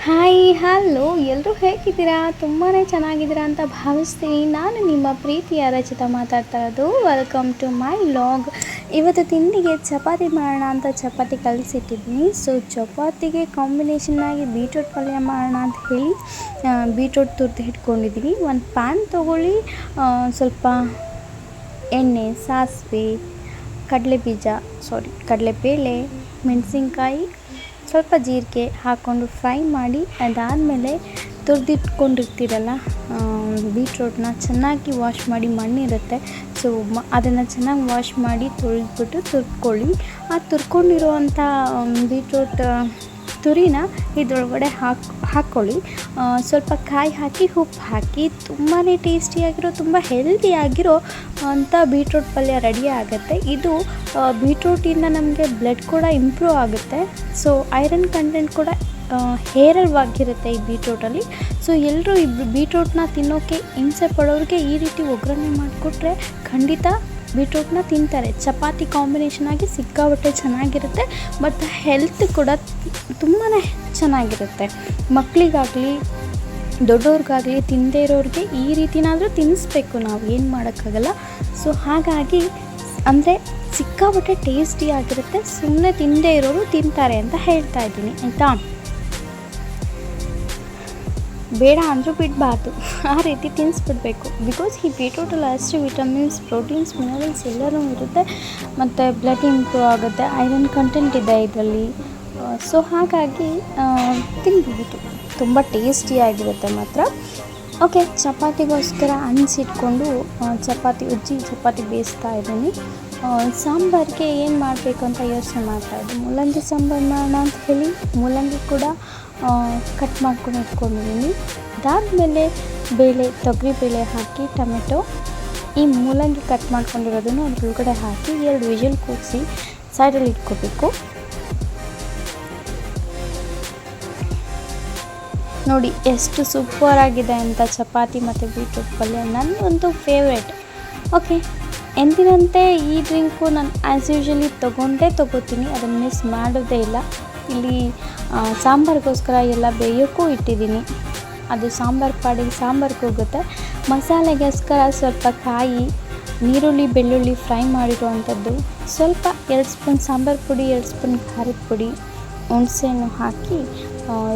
Hi hello ಎಲ್ಲರೂ ಹೇಗಿದ್ದೀರಾ? ತುಂಬಾ ಚೆನ್ನಾಗಿದ್ದೀರಾ ಅಂತ ಭಾವಿಸ್ತೀನಿ. ನಾನು ನಿಮ್ಮ ಪ್ರೀತಿಯ ರಚಿತ ಮಾತಾಡ್ತಾ ಇರೋದು. Welcome to my vlog. ಇವತ್ತು ತಿಂಡಿಗೆ ಚಪಾತಿ ಮಾಡೋಣ ಅಂತ ಚಪಾತಿ ಕಲಸಿಟ್ಟಿದ್ದೀನಿ. ಸೊ ಚಪಾತಿಗೆ ಕಾಂಬಿನೇಷನ್ನಾಗಿ ಬೀಟ್ರೂಟ್ ಪಲ್ಯ ಮಾಡೋಣ ಅಂತ ಹೇಳಿ ಬೀಟ್ರೂಟ್ ತುರಿದು ಇಟ್ಕೊಂಡಿದ್ದೀನಿ. ಒಂದು ಪ್ಯಾನ್ ತೊಗೊಳ್ಳಿ, ಸ್ವಲ್ಪ ಎಣ್ಣೆ, ಸಾಸಿವೆ, ಕಡಲೆಬೇಳೆ, ಮೆಣಸಿನ್ಕಾಯಿ, ಸ್ವಲ್ಪ ಜೀರಿಗೆ ಹಾಕ್ಕೊಂಡು ಫ್ರೈ ಮಾಡಿ, ಅದಾದಮೇಲೆ ತುರಿದಿಟ್ಕೊಂಡಿರ್ತೀರಲ್ಲ ಬೀಟ್ರೂಟ್ನ ಚೆನ್ನಾಗಿ ವಾಶ್ ಮಾಡಿ, ಮಣ್ಣಿರುತ್ತೆ. ಸೊ ಅದನ್ನು ಚೆನ್ನಾಗಿ ವಾಶ್ ಮಾಡಿ ತೊಳೆದ್ಬಿಟ್ಟು ತುರ್ಕೊಳ್ಳಿ. ಆ ತುರ್ಕೊಂಡಿರುವಂಥ ಬೀಟ್ರೂಟ್ ತುರಿನ ಇದ್ರೊಳಗಡೆ ಹಾಕ್ಕೊಳ್ಳಿ. ಸ್ವಲ್ಪ ಕಾಯಿ ಹಾಕಿ, ಉಪ್ಪು ಹಾಕಿ, ತುಂಬಾ ಟೇಸ್ಟಿಯಾಗಿರೋ, ತುಂಬ ಹೆಲ್ದಿಯಾಗಿರೋ ಅಂಥ ಬೀಟ್ರೂಟ್ ಪಲ್ಯ ರೆಡಿ ಆಗುತ್ತೆ. ಇದು ಬೀಟ್ರೂಟಿಂದ ನಮಗೆ ಬ್ಲಡ್ ಕೂಡ ಇಂಪ್ರೂವ್ ಆಗುತ್ತೆ. ಸೊ ಐರನ್ ಕಂಟೆಂಟ್ ಕೂಡ ಹೇರಳವಾಗಿರುತ್ತೆ ಈ ಬೀಟ್ರೂಟಲ್ಲಿ. ಸೊ ಎಲ್ಲರೂ ಈ ಬೀಟ್ರೂಟ್ನ ತಿನ್ನೋಕ್ಕೆ ಹಿಂಸೆ ಪಡೋರಿಗೆ ಈ ರೀತಿ ಒಗ್ಗರಣೆ ಮಾಡಿಕೊಟ್ರೆ ಖಂಡಿತ ಬೀಟ್ರೂಟ್ನ ತಿಂತಾರೆ. ಚಪಾತಿ ಕಾಂಬಿನೇಷನ್ ಆಗಿ ಸಿಕ್ಕಾಪಟ್ಟೆ ಚೆನ್ನಾಗಿರುತ್ತೆ, ಮತ್ತು ಹೆಲ್ತ್ ಕೂಡ ತುಂಬಾ ಚೆನ್ನಾಗಿರುತ್ತೆ. ಮಕ್ಕಳಿಗಾಗಲಿ ದೊಡ್ಡವ್ರಿಗಾಗಲಿ ತಿನ್ನದೇ ಇರೋರಿಗೆ ಈ ರೀತಿನಾದರೂ ತಿನ್ನಿಸ್ಬೇಕು, ನಾವು ಏನು ಮಾಡೋಕ್ಕಾಗಲ್ಲ. ಸೊ ಹಾಗಾಗಿ ಅಂದರೆ ಸಿಕ್ಕಾಪಟ್ಟೆ ಟೇಸ್ಟಿಯಾಗಿರುತ್ತೆ. ಸುಮ್ಮನೆ ತಿನ್ನದೇ ಇರೋರು ತಿಂತಾರೆ ಅಂತ ಹೇಳ್ತಾ ಇದ್ದೀನಿ, ಆಯಿತಾ? ಬೇಡ ಅಂದರೂ ಬಿಡಬಾರ್ದು, ಆ ರೀತಿ ತಿನ್ನಿಸ್ಬಿಡ್ಬೇಕು. ಬಿಕಾಸ್ ಈ ಬೀಟ್ರೂಟಲ್ಲಿ ಅಷ್ಟು ವಿಟಮಿನ್ಸ್, ಪ್ರೋಟೀನ್ಸ್, ಮಿನರಲ್ಸ್ ಎಲ್ಲನೂ ಇರುತ್ತೆ, ಮತ್ತು ಬ್ಲಡ್ ಇಂಪ್ರೂವ್ ಆಗುತ್ತೆ, ಐರನ್ ಕಂಟೆಂಟ್ ಇದೆ ಇದರಲ್ಲಿ. ಸೊ ಹಾಗಾಗಿ ತಿನ್ಬೋದು, ತುಂಬ ಟೇಸ್ಟಿಯಾಗಿರುತ್ತೆ ಮಾತ್ರ. ಓಕೆ, ಚಪಾತಿಗೋಸ್ಕರ ಅನಿಸಿಟ್ಕೊಂಡು ಚಪಾತಿ ಬೇಯಿಸ್ತಾ ಇದ್ದೀನಿ. ಸಾಂಬಾರಿಗೆ ಏನು ಮಾಡಬೇಕು ಅಂತ ಯೋಚನೆ ಮಾಡ್ತಾಯಿದ್ದೆ. ಮೂಲಂಗಿ ಸಾಂಬಾರು ಮಾಡೋಣ ಅಂತ ಹೇಳಿ ಮೂಲಂಗಿ ಕೂಡ ಕಟ್ ಮಾಡ್ಕೊಂಡು ಇಟ್ಕೊಂಡಿದ್ದೀನಿ. ಅದಾದಮೇಲೆ ತೊಗರಿಬೇಳೆ ಹಾಕಿ, ಟೊಮೆಟೊ, ಈ ಮೂಲಂಗಿ ಕಟ್ ಮಾಡ್ಕೊಂಡಿರೋದನ್ನು ಅದ್ರೊಳಗಡೆ ಹಾಕಿ 2 ವಿಷಲ್ ಕೂಗಿಸಿ ಸೈಡಲ್ಲಿ ಇಟ್ಕೋಬೇಕು. ನೋಡಿ ಎಷ್ಟು ಸೂಪರ್ ಆಗಿದೆ ಅಂತ ಚಪಾತಿ ಮತ್ತು ಬೀಟ್ರೂಟ್ ಪಲ್ಯ, ನನ್ನೊಂದು ಫೇವ್ರೇಟ್. ಓಕೆ, ಎಂದಿನಂತೆ ಈ ಡ್ರಿಂಕು ನಾನು ಆ್ಯಸ್ ಯೂಶ್ವಲಿ ತೊಗೋತೀನಿ, ಅದನ್ನು ಮಿಸ್ ಮಾಡೋದೇ ಇಲ್ಲ. ಇಲ್ಲಿ ಸಾಂಬಾರಿಗೋಸ್ಕರ ಎಲ್ಲ ಬೇಯೋಕ್ಕೂ ಇಟ್ಟಿದ್ದೀನಿ. ಅದು ಸಾಂಬಾರಿಗೆ ಹೋಗುತ್ತೆ. ಮಸಾಲೆಗೋಸ್ಕರ ಸ್ವಲ್ಪ ಕಾಯಿ, ನೀರುಳ್ಳಿ, ಬೆಳ್ಳುಳ್ಳಿ ಫ್ರೈ ಮಾಡಿರುವಂಥದ್ದು, ಸ್ವಲ್ಪ 2 ಸ್ಪೂನ್ ಸಾಂಬಾರು ಪುಡಿ, 2 ಸ್ಪೂನ್ ಖಾರದ ಪುಡಿ, ಹುಣಸೆಹಣ್ಣು ಹಾಕಿ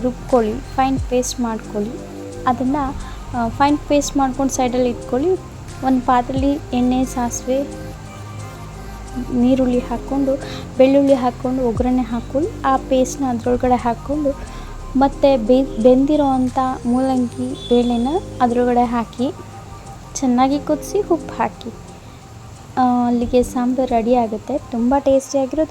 ರುಬ್ಕೊಳ್ಳಿ, ಫೈನ್ ಪೇಸ್ಟ್ ಮಾಡ್ಕೊಳ್ಳಿ. ಅದನ್ನು ಫೈನ್ ಪೇಸ್ಟ್ ಮಾಡ್ಕೊಂಡು ಸೈಡಲ್ಲಿ ಇಟ್ಕೊಳ್ಳಿ. ಒಂದು ಪಾತ್ರೆಯಲ್ಲಿ ಎಣ್ಣೆ, ಸಾಸಿವೆ, ನೀರುಳ್ಳಿ ಹಾಕ್ಕೊಂಡು, ಬೆಳ್ಳುಳ್ಳಿ ಹಾಕ್ಕೊಂಡು ಒಗ್ಗರಣೆ ಹಾಕ್ಕೊಳ್ಳಿ. ಆ ಪೇಸ್ಟ್ನ ಅದರೊಳಗಡೆ ಹಾಕ್ಕೊಂಡು, ಮತ್ತು ಬೆಂದಿರೋ ಅಂಥ ಮೂಲಂಗಿ ಬೇಳೆನ ಅದರೊಳಗಡೆ ಹಾಕಿ ಚೆನ್ನಾಗಿ ಕುದಿಸಿ ಉಪ್ಪು ಹಾಕಿ, ಅಲ್ಲಿಗೆ ಸಾಂಬಾರು ರೆಡಿ ಆಗುತ್ತೆ. ತುಂಬ ಟೇಸ್ಟಿಯಾಗಿರೋದು.